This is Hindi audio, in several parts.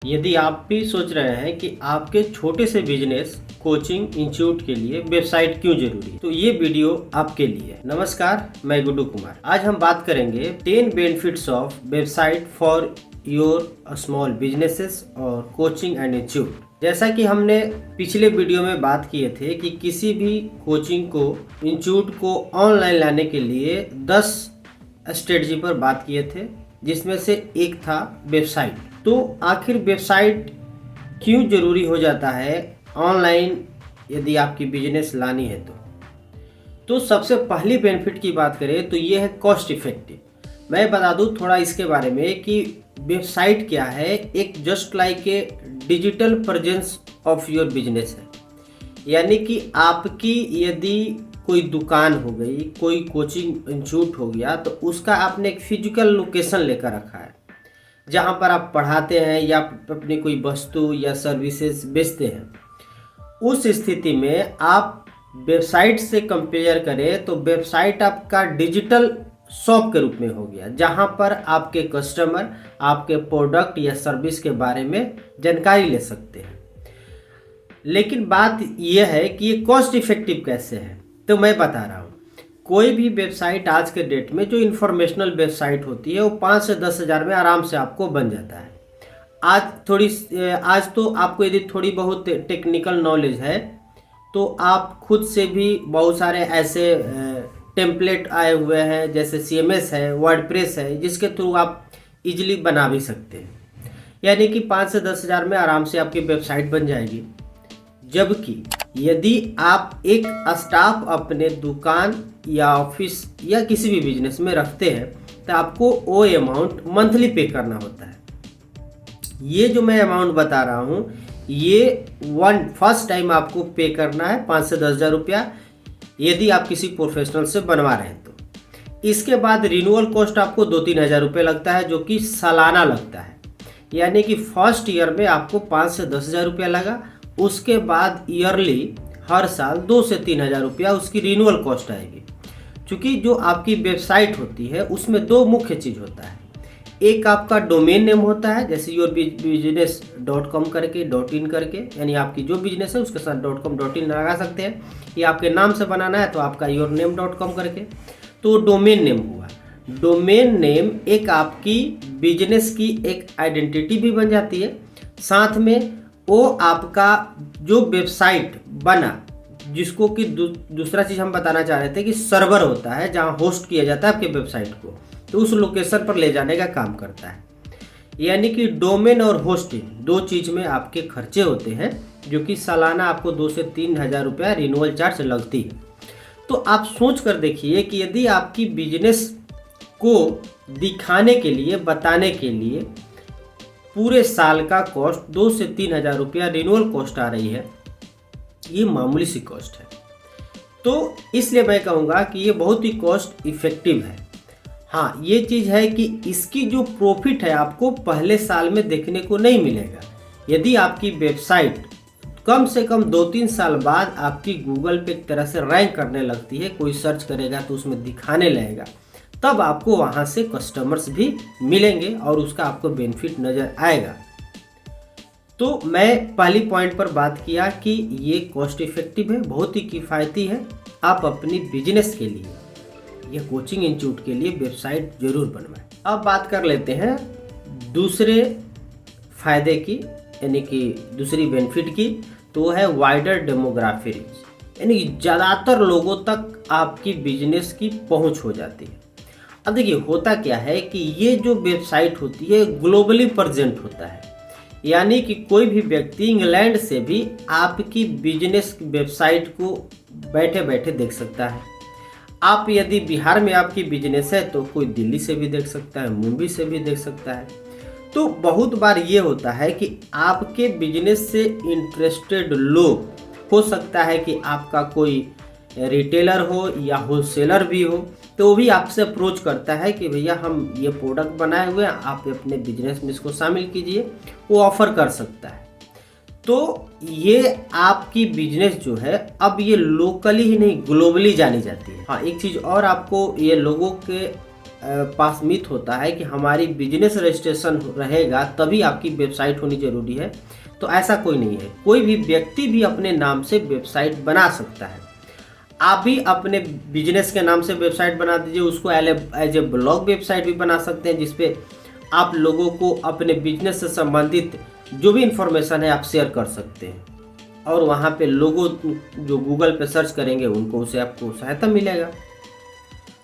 यदि आप भी सोच रहे हैं कि आपके छोटे से बिजनेस कोचिंग इंस्टीट्यूट के लिए वेबसाइट क्यों जरूरी है, तो ये वीडियो आपके लिए है। नमस्कार, मैं गुड्डू कुमार। आज हम बात करेंगे 10 benefits of website for your small businesses और कोचिंग एंड इंस्टीट्यूट। जैसा कि हमने पिछले वीडियो में बात किए थे कि किसी भी कोचिंग को इंस्टीट्यूट को ऑनलाइन लाने के लिए 10 स्ट्रेटजी पर बात किए थे, जिसमें से एक था वेबसाइट। तो आखिर वेबसाइट क्यों ज़रूरी हो जाता है ऑनलाइन यदि आपकी बिजनेस लानी है तो सबसे पहली बेनिफिट की बात करें तो ये है कॉस्ट इफेक्टिव। मैं बता दूं थोड़ा इसके बारे में कि वेबसाइट क्या है। एक just like a digital presence of your business है, यानी कि आपकी यदि कोई दुकान हो गई, कोई कोचिंग इंस्टीट्यूट हो गया, तो उसका आपने एक फिजिकल लोकेशन लेकर रखा है जहाँ पर आप पढ़ाते हैं या अपनी कोई वस्तु या सर्विसेज बेचते हैं। उस स्थिति में आप वेबसाइट से कंपेयर करें तो वेबसाइट आपका डिजिटल शॉप के रूप में हो गया, जहाँ पर आपके कस्टमर आपके प्रोडक्ट या सर्विस के बारे में जानकारी ले सकते हैं। लेकिन बात यह है कि ये कॉस्ट इफेक्टिव कैसे है, तो मैं बता रहा हूँ। कोई भी वेबसाइट आज के डेट में जो इन्फॉर्मेशनल वेबसाइट होती है वो 5 से 10 हज़ार में आराम से आपको बन जाता है। आज तो आपको यदि थोड़ी बहुत टेक्निकल नॉलेज है तो आप खुद से भी बहुत सारे ऐसे टेम्पलेट आए हुए हैं, जैसे CMS है, वर्डप्रेस है, जिसके थ्रू आप इजीली बना भी सकते हैं। यानी कि 5 से 10 हज़ार में आराम से आपकी वेबसाइट बन जाएगी। जबकि यदि आप एक स्टाफ अपने दुकान या ऑफिस या किसी भी बिजनेस में रखते हैं तो आपको वो अमाउंट मंथली पे करना होता है। ये जो मैं अमाउंट बता रहा हूँ ये फर्स्ट टाइम आपको पे करना है 5 से 10 हज़ार रुपया, यदि आप किसी प्रोफेशनल से बनवा रहे हैं तो। इसके बाद रिन्यूअल कॉस्ट आपको 2-3 हज़ार रुपये लगता है, जो कि सालाना लगता है। यानी कि फर्स्ट ईयर में आपको 5 से 10 हज़ार रुपया लगा, उसके बाद ईयरली हर साल 2 से 3 हज़ार रुपया उसकी रिन्यूअल कॉस्ट आएगी। क्योंकि जो आपकी वेबसाइट होती है उसमें दो मुख्य चीज़ होता है। एक आपका डोमेन नेम होता है, जैसे yourbusiness.com करके .in करके, यानी आपकी जो बिजनेस है उसके साथ .com .in लगा सकते हैं। ये आपके नाम से बनाना है तो आपका yourname.com करके, तो डोमेन नेम हुआ। डोमेन नेम एक आपकी बिजनेस की एक आइडेंटिटी भी बन जाती है, साथ में वो आपका जो वेबसाइट बना, जिसको कि दूसरा चीज़ हम बताना चाह रहे थे कि सर्वर होता है जहाँ होस्ट किया जाता है आपके वेबसाइट को, तो उस लोकेशन पर ले जाने का काम करता है। यानी कि डोमेन और होस्टिंग दो चीज़ में आपके खर्चे होते हैं, जो कि सालाना आपको 2 से 3 हज़ार रुपया रिन्यूअल चार्ज लगती है। तो आप सोच कर देखिए कि यदि आपकी बिजनेस को दिखाने के लिए, बताने के लिए पूरे साल का कॉस्ट 2 से 3 हज़ार रुपया रिन्यूअल कॉस्ट आ रही है, ये मामूली सी कॉस्ट है। तो इसलिए मैं कहूँगा कि ये बहुत ही कॉस्ट इफेक्टिव है। हाँ, ये चीज़ है कि इसकी जो प्रॉफिट है आपको पहले साल में देखने को नहीं मिलेगा। यदि आपकी वेबसाइट कम से कम 2-3 साल बाद आपकी गूगल पे एक तरह से रैंक करने लगती है, कोई सर्च करेगा तो उसमें दिखाने लगेगा, तब आपको वहाँ से कस्टमर्स भी मिलेंगे और उसका आपको बेनिफिट नज़र आएगा। तो मैं पहली पॉइंट पर बात किया कि ये कॉस्ट इफेक्टिव है, बहुत ही किफ़ायती है। आप अपनी बिजनेस के लिए या कोचिंग इंस्टीट्यूट के लिए वेबसाइट जरूर बनवाएं। अब बात कर लेते हैं दूसरे फायदे की, यानी कि दूसरी बेनिफिट की, तो वो है वाइडर डेमोग्राफी रीच, यानी कि ज़्यादातर लोगों तक आपकी बिजनेस की पहुंच हो जाती है। अब देखिए होता क्या है कि ये जो वेबसाइट होती है ग्लोबली प्रेजेंट होता है, यानी कि कोई भी व्यक्ति इंग्लैंड से भी आपकी बिजनेस वेबसाइट को बैठे बैठे देख सकता है। आप यदि बिहार में आपकी बिजनेस है तो कोई दिल्ली से भी देख सकता है, मुंबई से भी देख सकता है। तो बहुत बार ये होता है कि आपके बिजनेस से इंटरेस्टेड लोग, हो सकता है कि आपका कोई रिटेलर हो या होलसेलर भी हो, तो वो भी आपसे अप्रोच करता है कि भैया हम ये प्रोडक्ट बनाए हुए हैं, आप अपने बिजनेस में इसको शामिल कीजिए, वो ऑफ़र कर सकता है। तो ये आपकी बिजनेस जो है अब ये लोकली ही नहीं ग्लोबली जानी जाती है। हाँ, एक चीज़ और आपको ये लोगों के पास मिथ होता है कि हमारी बिजनेस रजिस्ट्रेशन रहेगा तभी आपकी वेबसाइट होनी जरूरी है। तो ऐसा कोई नहीं है, कोई भी व्यक्ति भी अपने नाम से वेबसाइट बना सकता है। आप भी अपने बिजनेस के नाम से वेबसाइट बना दीजिए, उसको एज ए ब्लॉग वेबसाइट भी बना सकते हैं, जिसपे आप लोगों को अपने बिजनेस से संबंधित जो भी इंफॉर्मेशन है आप शेयर कर सकते हैं, और वहाँ पे लोगों जो गूगल पे सर्च करेंगे उनको उससे आपको सहायता मिलेगा।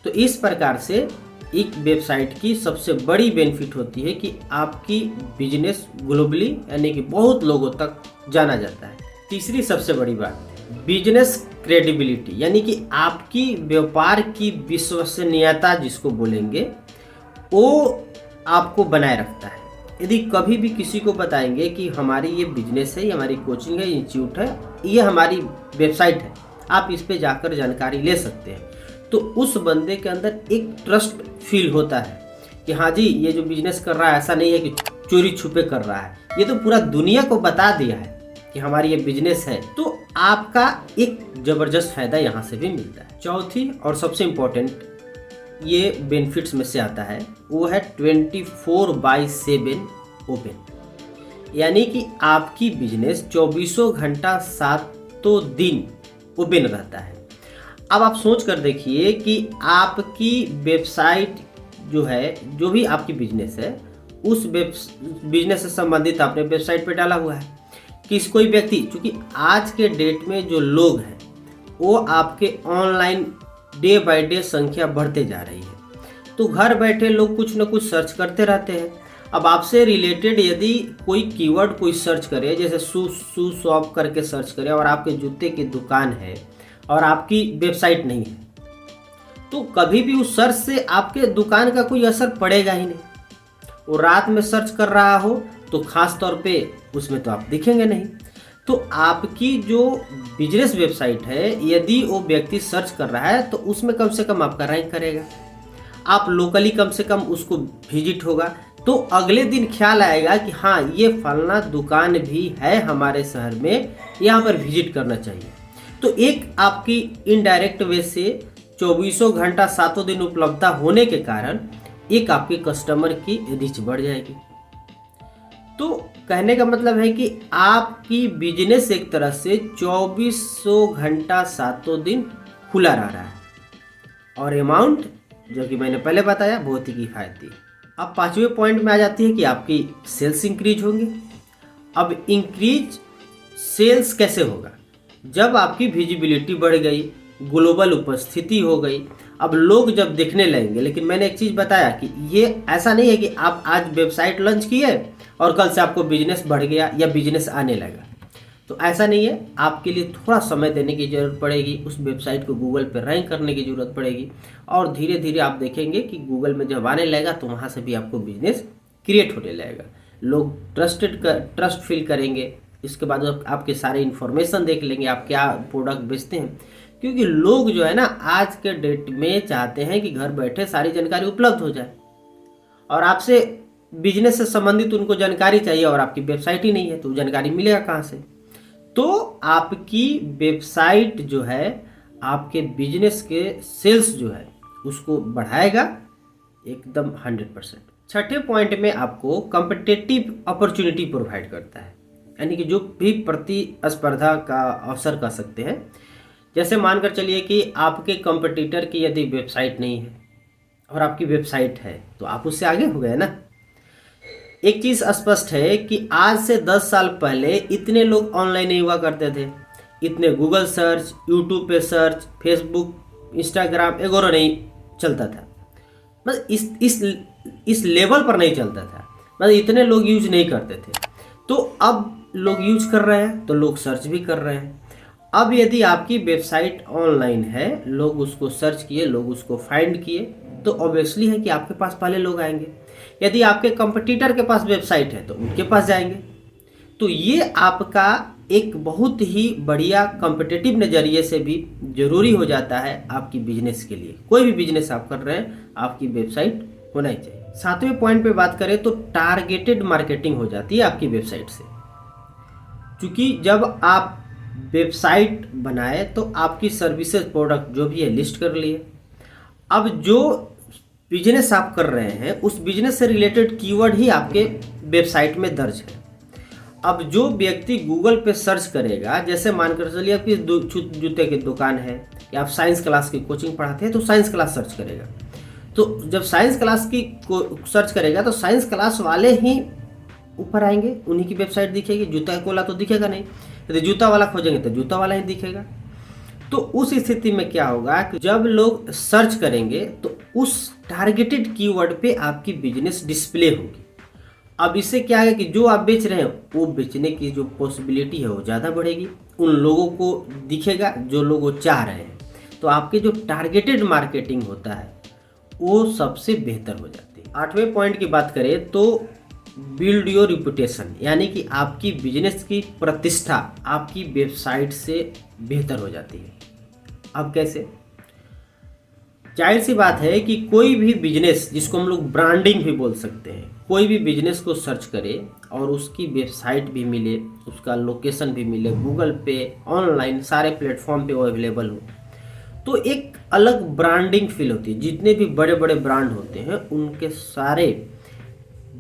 तो इस प्रकार से एक वेबसाइट की सबसे बड़ी बेनिफिट होती है कि आपकी बिजनेस ग्लोबली यानी कि बहुत लोगों तक जाना जाता है। तीसरी सबसे बड़ी बात, बिजनेस क्रेडिबिलिटी, यानी कि आपकी व्यापार की विश्वसनीयता जिसको बोलेंगे, वो आपको बनाए रखता है। यदि कभी भी किसी को बताएंगे कि हमारी ये बिजनेस है, ये हमारी कोचिंग है, इंस्टीट्यूट है, ये हमारी वेबसाइट है, आप इस पे जाकर जानकारी ले सकते हैं, तो उस बंदे के अंदर एक ट्रस्ट फील होता है कि हाँ जी ये जो बिजनेस कर रहा है ऐसा नहीं है कि चोरी छुपे कर रहा है, ये तो पूरा दुनिया को बता दिया है कि हमारी ये बिजनेस है। तो आपका एक जबरदस्त फायदा यहाँ से भी मिलता है। चौथी और सबसे इम्पोर्टेंट ये बेनिफिट्स में से आता है, वो है 24/7 ओपन, यानी कि आपकी बिजनेस 24 घंटा 7 दिन ओपन रहता है। अब आप सोच कर देखिए कि आपकी वेबसाइट जो है, जो भी आपकी बिजनेस है, उस बिजनेस से संबंधित आपने वेबसाइट पे डाला हुआ है कि कोई व्यक्ति, क्योंकि आज के डेट में जो लोग हैं वो आपके ऑनलाइन डे बाय डे संख्या बढ़ते जा रही है, तो घर बैठे लोग कुछ ना कुछ सर्च करते रहते हैं। अब आपसे रिलेटेड यदि कोई कीवर्ड कोई सर्च करे, जैसे शू शॉप करके सर्च करे, और आपके जूते की दुकान है और आपकी वेबसाइट नहीं है, तो कभी भी उस सर्च से आपके दुकान का कोई असर पड़ेगा ही नहीं। वो रात में सर्च कर रहा हो तो खास तौर पे उसमें तो आप दिखेंगे नहीं। तो आपकी जो बिजनेस वेबसाइट है, यदि वो व्यक्ति सर्च कर रहा है तो उसमें कम से कम आपका रैंक करेगा, आप लोकली कम से कम उसको विजिट होगा, तो अगले दिन ख्याल आएगा कि हाँ ये फलना दुकान भी है हमारे शहर में, यहाँ पर विजिट करना चाहिए। तो एक आपकी इनडायरेक्ट वे से 24 घंटा 7 दिन उपलब्धता होने के कारण एक आपके कस्टमर की रीच बढ़ जाएगी। तो कहने का मतलब है कि आपकी बिजनेस एक तरह से 24 घंटा 7 दिन खुला रह रहा है, और अमाउंट जो कि मैंने पहले बताया बहुत ही किफायती। अब 5वें पॉइंट में आ जाती है कि आपकी सेल्स इंक्रीज होंगे। अब इंक्रीज सेल्स कैसे होगा? जब आपकी विजिबिलिटी बढ़ गई, ग्लोबल उपस्थिति हो गई, अब लोग जब देखने लगेंगे। लेकिन मैंने एक चीज़ बताया कि ये ऐसा नहीं है कि आप आज वेबसाइट लॉन्च किए और कल से आपको बिजनेस बढ़ गया या बिजनेस आने लगा, तो ऐसा नहीं है। आपके लिए थोड़ा समय देने की ज़रूरत पड़ेगी, उस वेबसाइट को गूगल पर रैंक करने की ज़रूरत पड़ेगी, और धीरे धीरे आप देखेंगे कि गूगल में जब आने लगेगा तो वहाँ से भी आपको बिजनेस क्रिएट होने लगेगा, लोग ट्रस्ट फील करेंगे। इसके बाद आपके सारे इन्फॉर्मेशन देख लेंगे, आप क्या प्रोडक्ट बेचते हैं, क्योंकि लोग जो है ना आज के डेट में चाहते हैं कि घर बैठे सारी जानकारी उपलब्ध हो जाए, और आपसे बिजनेस से संबंधित उनको जानकारी चाहिए और आपकी वेबसाइट ही नहीं है, तो जानकारी मिलेगा कहाँ से? तो आपकी वेबसाइट जो है आपके बिजनेस के सेल्स जो है उसको बढ़ाएगा एकदम 100%। छठे पॉइंट में आपको कॉम्पिटिटिव अपॉर्चुनिटी प्रोवाइड करता है, यानी कि जो भी प्रतिस्पर्धा का अवसर कह सकते हैं। जैसे मानकर चलिए कि आपके कंपटीटर की यदि वेबसाइट नहीं है और आपकी वेबसाइट है, तो आप उससे आगे हो गए ना। एक चीज़ स्पष्ट है कि आज से 10 साल पहले इतने लोग ऑनलाइन नहीं हुआ करते थे, इतने गूगल सर्च, यूट्यूब पे सर्च, फेसबुक, इंस्टाग्राम वगैरह नहीं चलता था, मतलब इस लेवल पर नहीं चलता था, मतलब इतने लोग यूज नहीं करते थे। तो अब लोग यूज कर रहे हैं तो लोग सर्च भी कर रहे हैं। अब यदि आपकी वेबसाइट ऑनलाइन है, लोग उसको सर्च किए, लोग उसको फाइंड किए, तो ऑब्वियसली है कि आपके पास पहले लोग आएंगे। यदि आपके कंपटीटर के पास वेबसाइट है तो उनके पास जाएंगे। तो ये आपका एक बहुत ही बढ़िया कॉम्पिटिटिव नज़रिए से भी ज़रूरी हो जाता है आपकी बिजनेस के लिए। कोई भी बिजनेस आप कर रहे हैं, आपकी वेबसाइट होना ही चाहिए। 7वें पॉइंट पे बात करें तो टारगेटेड मार्केटिंग हो जाती है आपकी वेबसाइट से, क्योंकि जब आप वेबसाइट बनाए तो आपकी सर्विसेज प्रोडक्ट जो भी है लिस्ट कर लिए। अब जो बिजनेस आप कर रहे हैं उस बिजनेस से रिलेटेड कीवर्ड ही आपके वेबसाइट में दर्ज है। अब जो व्यक्ति गूगल पे सर्च करेगा, जैसे मानकर चलिए आपकी जूते की दुकान है या आप साइंस क्लास की कोचिंग पढ़ाते हैं तो साइंस क्लास सर्च करेगा। तो जब साइंस क्लास की सर्च करेगा तो साइंस क्लास वाले ही ऊपर आएंगे, उन्हीं की वेबसाइट दिखेगी। जूता वाला तो दिखेगा नहीं, यदि जूता वाला खोजेंगे तो जूता वाला ही दिखेगा। तो उस स्थिति में क्या होगा कि जब लोग सर्च करेंगे तो उस टारगेटेड कीवर्ड पे आपकी बिजनेस डिस्प्ले होगी। अब इससे क्या है कि जो आप बेच रहे हैं वो बेचने की जो पॉसिबिलिटी है वो ज़्यादा बढ़ेगी, उन लोगों को दिखेगा जो लोग वो चाह रहे हैं। तो आपके जो टारगेटेड मार्केटिंग होता है वो सबसे बेहतर हो जाती है। 8वें पॉइंट की बात करें तो बिल्ड योर रिपुटेशन, यानी कि आपकी बिजनेस की प्रतिष्ठा आपकी वेबसाइट से बेहतर हो जाती है। अब कैसे? जाहिर सी बात है कि कोई भी बिजनेस, जिसको हम लोग ब्रांडिंग भी बोल सकते हैं, कोई भी बिजनेस को सर्च करे और उसकी वेबसाइट भी मिले, उसका लोकेशन भी मिले, गूगल पे, ऑनलाइन सारे प्लेटफॉर्म पे वो अवेलेबल हो, तो एक अलग ब्रांडिंग फील होती है। जितने भी बड़े बड़े ब्रांड होते हैं उनके सारे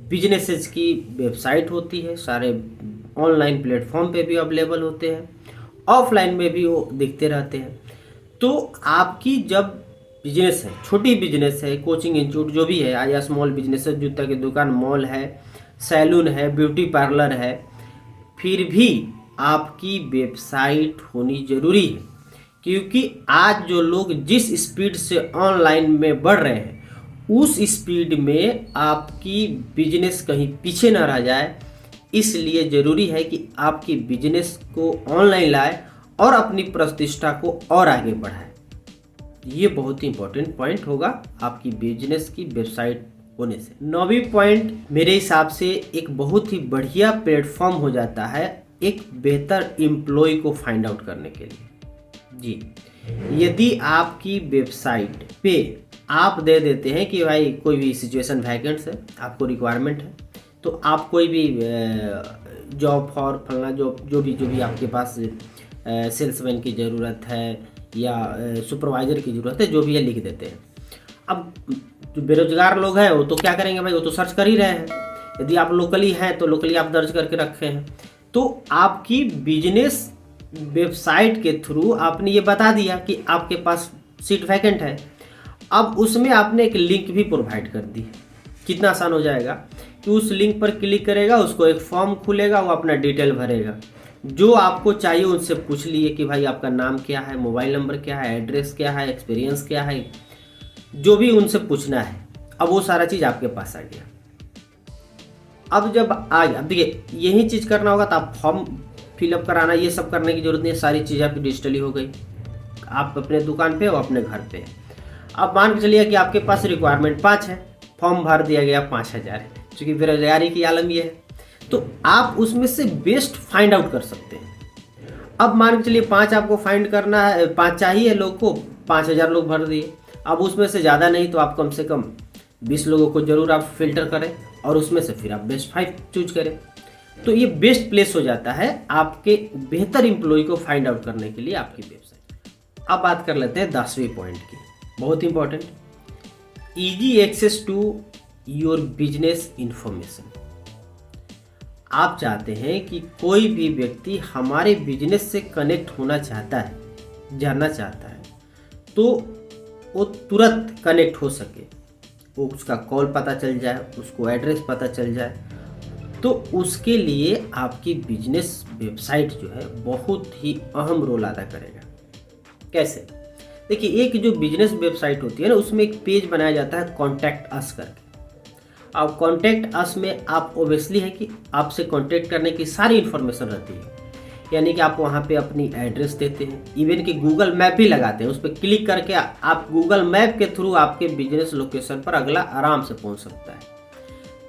बिजनेसेस की वेबसाइट होती है, सारे ऑनलाइन प्लेटफॉर्म पे भी अवेलेबल होते हैं, ऑफलाइन में भी वो दिखते रहते हैं। तो आपकी जब बिजनेस है, छोटी बिजनेस है, कोचिंग इंस्टीट्यूट जो भी है, या स्मॉल बिजनेस है, जूता की दुकान, मॉल है, सैलून है, ब्यूटी पार्लर है, फिर भी आपकी वेबसाइट होनी जरूरी है। क्योंकि आज जो लोग जिस स्पीड से ऑनलाइन में बढ़ रहे हैं उस स्पीड में आपकी बिजनेस कहीं पीछे ना रह जाए, इसलिए ज़रूरी है कि आपकी बिजनेस को ऑनलाइन लाए और अपनी प्रतिष्ठा को और आगे बढ़ाए। ये बहुत ही इंपॉर्टेंट पॉइंट होगा आपकी बिजनेस की वेबसाइट होने से। 9वीं पॉइंट मेरे हिसाब से एक बहुत ही बढ़िया प्लेटफॉर्म हो जाता है एक बेहतर एम्प्लॉय को फाइंड आउट करने के लिए। जी, यदि आपकी वेबसाइट पे आप दे देते हैं कि भाई कोई भी सिचुएशन वैकेंट है, आपको रिक्वायरमेंट है, तो आप कोई भी जॉब फॉर फलना जो भी आपके पास सेल्समैन की ज़रूरत है या सुपरवाइज़र की ज़रूरत है, जो भी है लिख देते हैं। अब जो बेरोजगार लोग हैं वो तो क्या करेंगे भाई, वो तो सर्च कर ही रहे हैं। यदि आप लोकली हैं तो लोकली आप दर्ज करके रखे हैं। तो आपकी बिजनेस वेबसाइट के थ्रू आपने ये बता दिया कि आपके पास सीट वैकेंट है। अब उसमें आपने एक लिंक भी प्रोवाइड कर दी। कितना आसान हो जाएगा कि उस लिंक पर क्लिक करेगा, उसको एक फॉर्म खुलेगा, वो अपना डिटेल भरेगा, जो आपको चाहिए उनसे पूछ लिए कि भाई आपका नाम क्या है, मोबाइल नंबर क्या है, एड्रेस क्या है, एक्सपीरियंस क्या है, जो भी उनसे पूछना है। अब वो सारा चीज़ आपके पास आ गया। अब जब आ गया, अब देखिए यही चीज़ करना होगा तो आप फॉर्म फिलअप कराना, ये सब करने की जरूरत नहीं है, सारी चीज़ आपकी डिजिटली हो गई। आप अपने दुकान पे हो, अपने घर पे। अब मान के चलिए कि आपके पास रिक्वायरमेंट 5 है, फॉर्म भर दिया गया 5000 है, क्योंकि बेरोजगारी की आलम ये है। तो आप उसमें से बेस्ट फाइंड आउट कर सकते हैं। अब मान के चलिए 5 आपको फाइंड करना है, 5 चाहिए लोग को, 5000 लोग भर दिए। अब उसमें से ज़्यादा नहीं तो आप कम से कम 20 लोगों को जरूर आप फिल्टर करें और उसमें से फिर आप बेस्ट 5 चूज करें। तो ये बेस्ट प्लेस हो जाता है आपके बेहतर एम्प्लॉय को फाइंड आउट करने के लिए आपकी वेबसाइट। अब बात कर लेते हैं 10वीं पॉइंट की, बहुत important, easy access to your business information. आप चाहते हैं कि कोई भी व्यक्ति हमारे बिजनेस से कनेक्ट होना चाहता है, जानना चाहता है, तो वो तुरंत कनेक्ट हो सके, वो उसका कॉल पता चल जाए, उसको एड्रेस पता चल जाए। तो उसके लिए आपकी बिजनेस वेबसाइट जो है बहुत ही अहम रोल अदा करेगा। कैसे? देखिए, एक जो बिजनेस वेबसाइट होती है ना, उसमें एक पेज बनाया जाता है कॉन्टैक्ट अस करके। अब कॉन्टैक्ट अस में आप ओबियसली है कि आपसे कॉन्टैक्ट करने की सारी इन्फॉर्मेशन रहती है, यानी कि आप वहाँ पे अपनी एड्रेस देते हैं, इवन कि गूगल मैप भी लगाते हैं। उस पर क्लिक करके आप गूगल मैप के थ्रू आपके बिजनेस लोकेशन पर अगला आराम से पहुँच सकता है।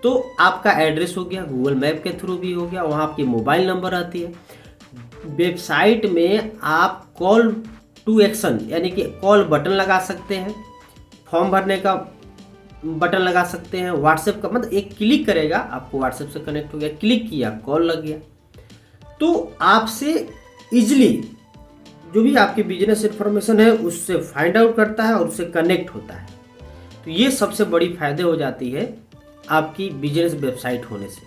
तो आपका एड्रेस हो गया, गूगल मैप के थ्रू भी हो गया, वहाँ आपकी मोबाइल नंबर आती है। वेबसाइट में आप कॉल टू एक्शन यानी कि कॉल बटन लगा सकते हैं, फॉर्म भरने का बटन लगा सकते हैं, व्हाट्सएप का, मतलब एक क्लिक करेगा आपको व्हाट्सएप से कनेक्ट हो गया, क्लिक किया कॉल लग गया। तो आपसे इजीली जो भी आपकी बिजनेस इन्फॉर्मेशन है उससे फाइंड आउट करता है और उससे कनेक्ट होता है। तो ये सबसे बड़ी फायदे हो जाती है आपकी बिजनेस वेबसाइट होने से।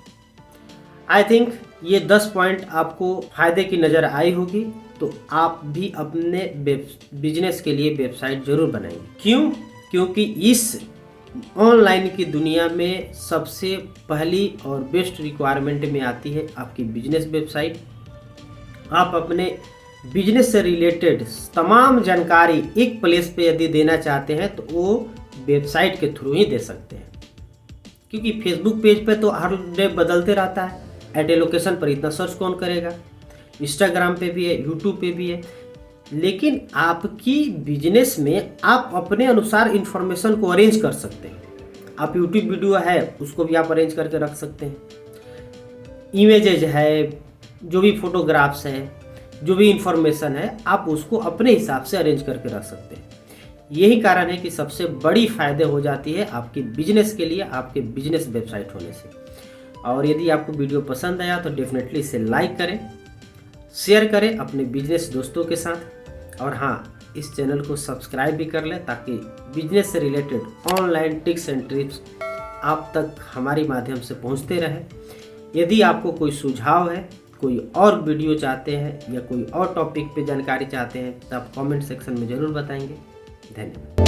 आई थिंक ये 10 पॉइंट आपको फायदे की नज़र आई होगी, तो आप भी अपने बिजनेस के लिए वेबसाइट जरूर बनाएंगे। क्यों? क्योंकि इस ऑनलाइन की दुनिया में सबसे पहली और बेस्ट रिक्वायरमेंट में आती है आपकी बिजनेस वेबसाइट। आप अपने बिजनेस से रिलेटेड तमाम जानकारी एक प्लेस पे यदि देना चाहते हैं तो वो वेबसाइट के थ्रू ही दे सकते हैं, क्योंकि फेसबुक पेज पे तो हर डे बदलते रहता है। एट ए लोकेशन पर इतना सर्च कौन करेगा? इंस्टाग्राम पे भी है, यूट्यूब पे भी है। लेकिन आपकी बिजनेस में आप अपने अनुसार इंफॉर्मेशन को अरेंज कर सकते हैं। आप यूट्यूब वीडियो है उसको भी आप अरेंज करके रख सकते हैं, इमेजेज है, जो भी फोटोग्राफ्स है, जो भी इंफॉर्मेशन है, आप उसको अपने हिसाब से अरेंज करके रख सकते हैं। यही कारण है कि सबसे बड़ी फायदे हो जाती है आपके बिजनेस के लिए आपके बिजनेस वेबसाइट होने से। और यदि आपको वीडियो पसंद आया तो डेफिनेटली इसे लाइक करें, शेयर करें अपने बिजनेस दोस्तों के साथ, और हाँ, इस चैनल को सब्सक्राइब भी कर लें ताकि बिजनेस से related online tips and tricks आप तक हमारे माध्यम से पहुंचते रहे। यदि आपको कोई सुझाव है, कोई और वीडियो चाहते हैं या कोई और टॉपिक पे जानकारी चाहते हैं तो आप कमेंट सेक्शन में ज़रूर बताएंगे। धन्यवाद।